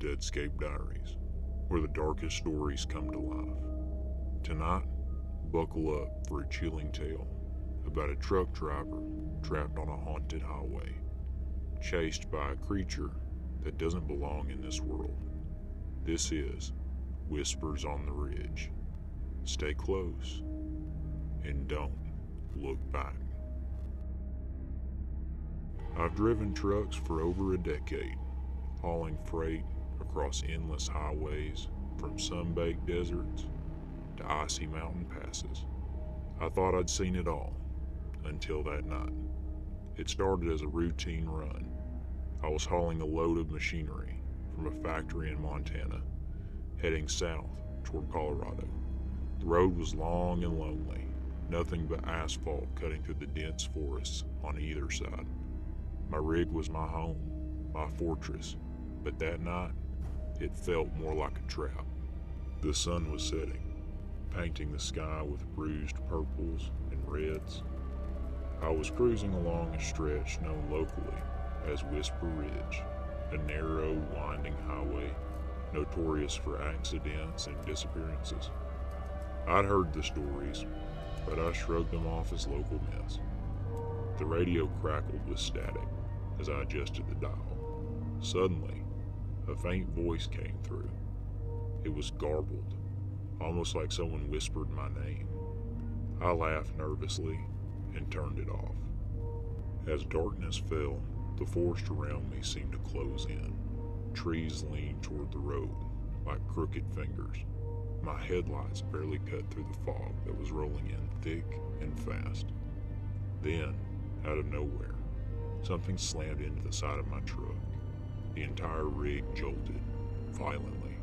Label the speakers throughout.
Speaker 1: Deadscape Diaries, where the darkest stories come to life. Tonight, buckle up for a chilling tale about a truck driver trapped on a haunted highway, chased by a creature that doesn't belong in this world. This is Whispers on the Ridge. Stay close and don't look back. I've driven trucks for over a decade, hauling freight across endless highways from sun-baked deserts to icy mountain passes. I thought I'd seen it all until that night. It started as a routine run. I was hauling a load of machinery from a factory in Montana, heading south toward Colorado. The road was long and lonely, nothing but asphalt cutting through the dense forests on either side. My rig was my home, my fortress, but that night, it felt more like a trap. The sun was setting, painting the sky with bruised purples and reds. I was cruising along a stretch known locally as Whisper Ridge, a narrow, winding highway notorious for accidents and disappearances. I'd heard the stories, but I shrugged them off as local myths. The radio crackled with static as I adjusted the dial. Suddenly, a faint voice came through. It was garbled, almost like someone whispered my name. I laughed nervously and turned it off. As darkness fell, the forest around me seemed to close in. Trees leaned toward the road like crooked fingers. My headlights barely cut through the fog that was rolling in thick and fast. Then, out of nowhere, something slammed into the side of my truck. The entire rig jolted violently.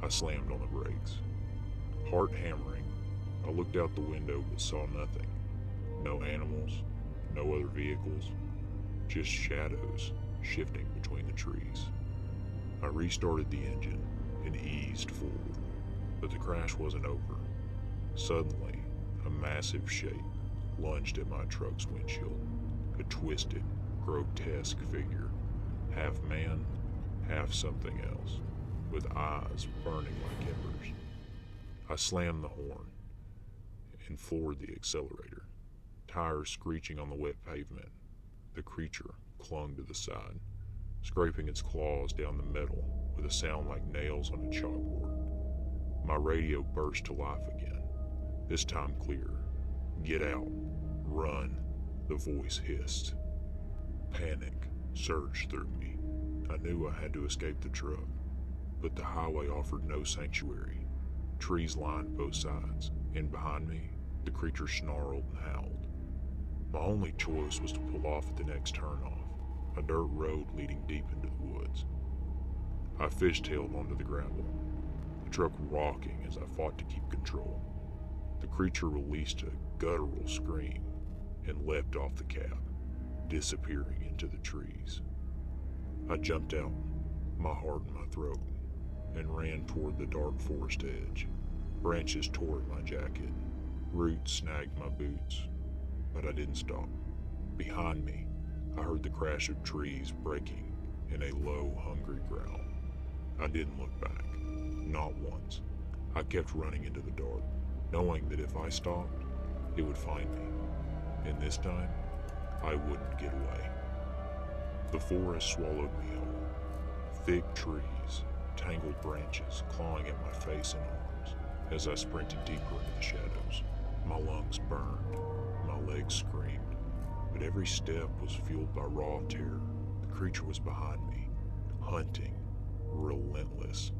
Speaker 1: I slammed on the brakes. Heart hammering, I looked out the window but saw nothing. No animals, no other vehicles, just shadows shifting between the trees. I restarted the engine and eased forward, but the crash wasn't over. Suddenly, a massive shape lunged at my truck's windshield. A twisted, grotesque figure, half man, half something else, with eyes burning like embers. I slammed the horn and floored the accelerator, tires screeching on the wet pavement. The creature clung to the side, scraping its claws down the metal with a sound like nails on a chalkboard. My radio burst to life again, this time clear. "Get out. Run," the voice hissed. Panic surged through me. I knew I had to escape the truck, but the highway offered no sanctuary. Trees lined both sides, and behind me, the creature snarled and howled. My only choice was to pull off at the next turnoff, a dirt road leading deep into the woods. I fishtailed onto the gravel, the truck rocking as I fought to keep control. The creature released a guttural scream and leapt off the cab, disappearing into the trees. I jumped out, my heart in my throat, and ran toward the dark forest edge. Branches tore at my jacket, roots snagged my boots, but I didn't stop. Behind me, I heard the crash of trees breaking in a low, hungry growl. I didn't look back, not once. I kept running into the dark, knowing that if I stopped, it would find me. And this time, I wouldn't get away. The forest swallowed me whole. Thick trees, tangled branches clawing at my face and arms as I sprinted deeper into the shadows. My lungs burned, my legs screamed, but every step was fueled by raw terror. The creature was behind me, hunting, relentless.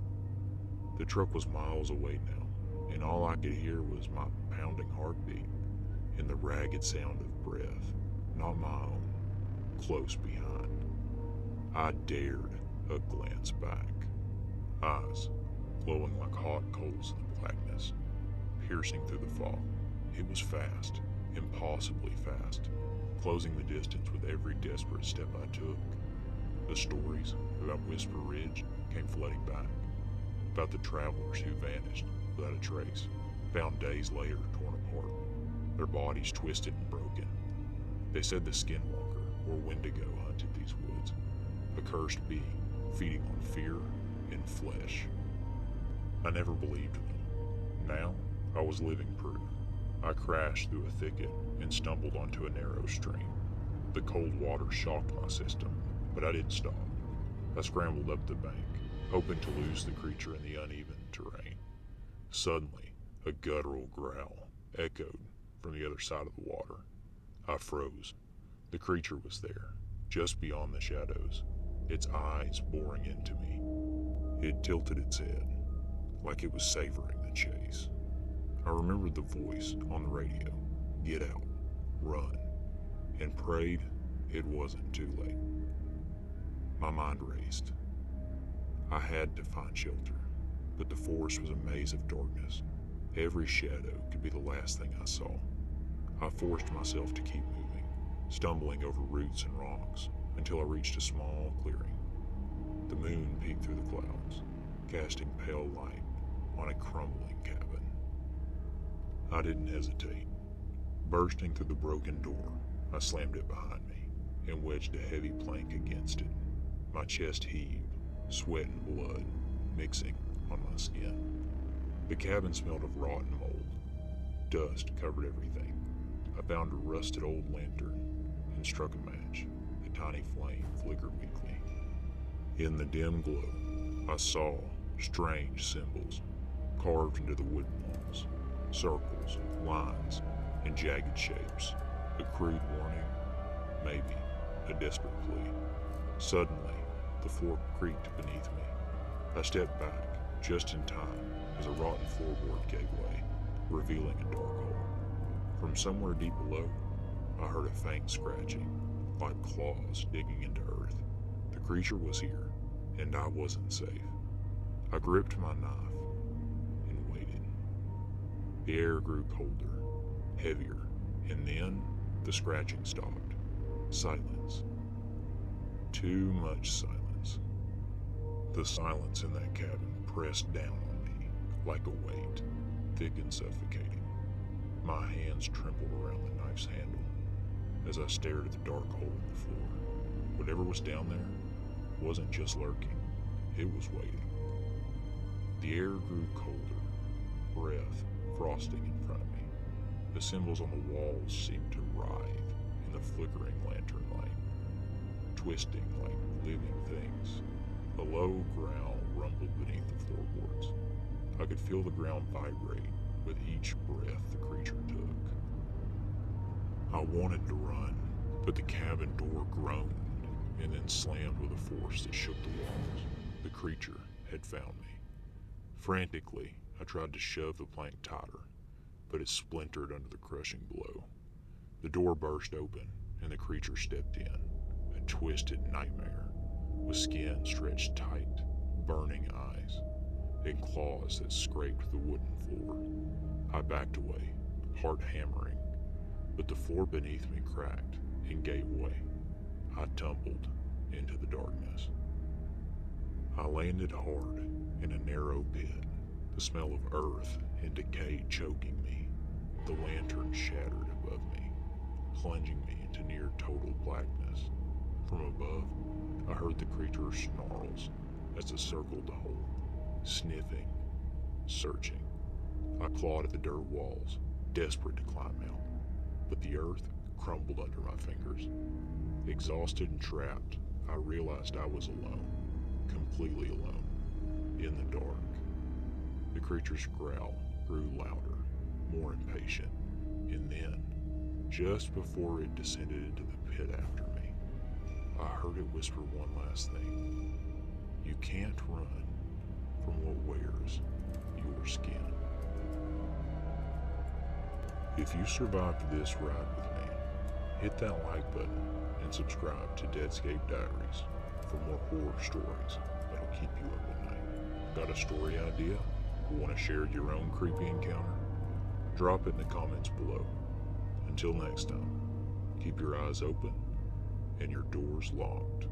Speaker 1: The truck was miles away now, and all I could hear was my pounding heartbeat and the ragged sound of breath, not my own, close behind. I dared a glance back. Eyes glowing like hot coals in the blackness, piercing through the fog. It was fast, impossibly fast, closing the distance with every desperate step I took. The stories about Whisper Ridge came flooding back, about the travelers who vanished without a trace, found days later torn apart, their bodies twisted and broken. They said the skinwalker or wendigo hunted these woods, a cursed being feeding on fear in flesh. I never believed them. Now, I was living proof. I crashed through a thicket and stumbled onto a narrow stream. The cold water shocked my system, but I didn't stop. I scrambled up the bank, hoping to lose the creature in the uneven terrain. Suddenly, a guttural growl echoed from the other side of the water. I froze. The creature was there, just beyond the shadows, its eyes boring into me. It tilted its head, like it was savoring the chase. I remembered the voice on the radio, "Get out, run," and prayed it wasn't too late. My mind raced. I had to find shelter, but the forest was a maze of darkness. Every shadow could be the last thing I saw. I forced myself to keep moving, stumbling over roots and rocks until I reached a small clearing. The moon peeked through the clouds, casting pale light on a crumbling cabin. I didn't hesitate. Bursting through the broken door, I slammed it behind me and wedged a heavy plank against it. My chest heaved, sweat and blood mixing on my skin. The cabin smelled of rotten mold. Dust covered everything. I found a rusted old lantern and struck a match. The tiny flame flickered weakly. In the dim glow, I saw strange symbols carved into the wooden walls. Circles, lines, and jagged shapes. A crude warning, maybe a desperate plea. Suddenly, the floor creaked beneath me. I stepped back, just in time, as a rotten floorboard gave way, revealing a dark hole. From somewhere deep below, I heard a faint scratching, like claws digging into earth. The creature was here, and I wasn't safe. I gripped my knife and waited. The air grew colder, heavier, and then the scratching stopped. Silence. Too much silence. The silence in that cabin pressed down on me like a weight, thick and suffocating. My hands trembled around the knife's handle as I stared at the dark hole in the floor. Whatever was down there wasn't just lurking, it was waiting. The air grew colder, breath frosting in front of me. The symbols on the walls seemed to writhe in the flickering lantern light, twisting like living things. A low growl rumbled beneath the floorboards. I could feel the ground vibrate with each breath the creature took. I wanted to run, but the cabin door groaned and then slammed with a force that shook the walls. The creature had found me. Frantically, I tried to shove the plank tighter, but it splintered under the crushing blow. The door burst open, and the creature stepped in, a twisted nightmare, with skin stretched tight, burning eyes, and claws that scraped the wooden floor. I backed away, heart hammering, but the floor beneath me cracked and gave way. I tumbled into the darkness. I landed hard in a narrow pit, the smell of earth and decay choking me. The lantern shattered above me, plunging me into near total blackness. From above, I heard the creature's snarls as it circled the hole, sniffing, searching. I clawed at the dirt walls, desperate to climb out, but the earth crumbled under my fingers. Exhausted and trapped, I realized I was alone, completely alone, in the dark. The creature's growl grew louder, more impatient, and then, just before it descended into the pit after me, I heard it whisper one last thing. You can't run from what wears your skin. If you survived this ride with me, hit that like button and subscribe to Deadscape Diaries for more horror stories that'll keep you up at night. Got a story idea? Want to share your own creepy encounter? Drop it in the comments below. Until next time, keep your eyes open and your doors locked.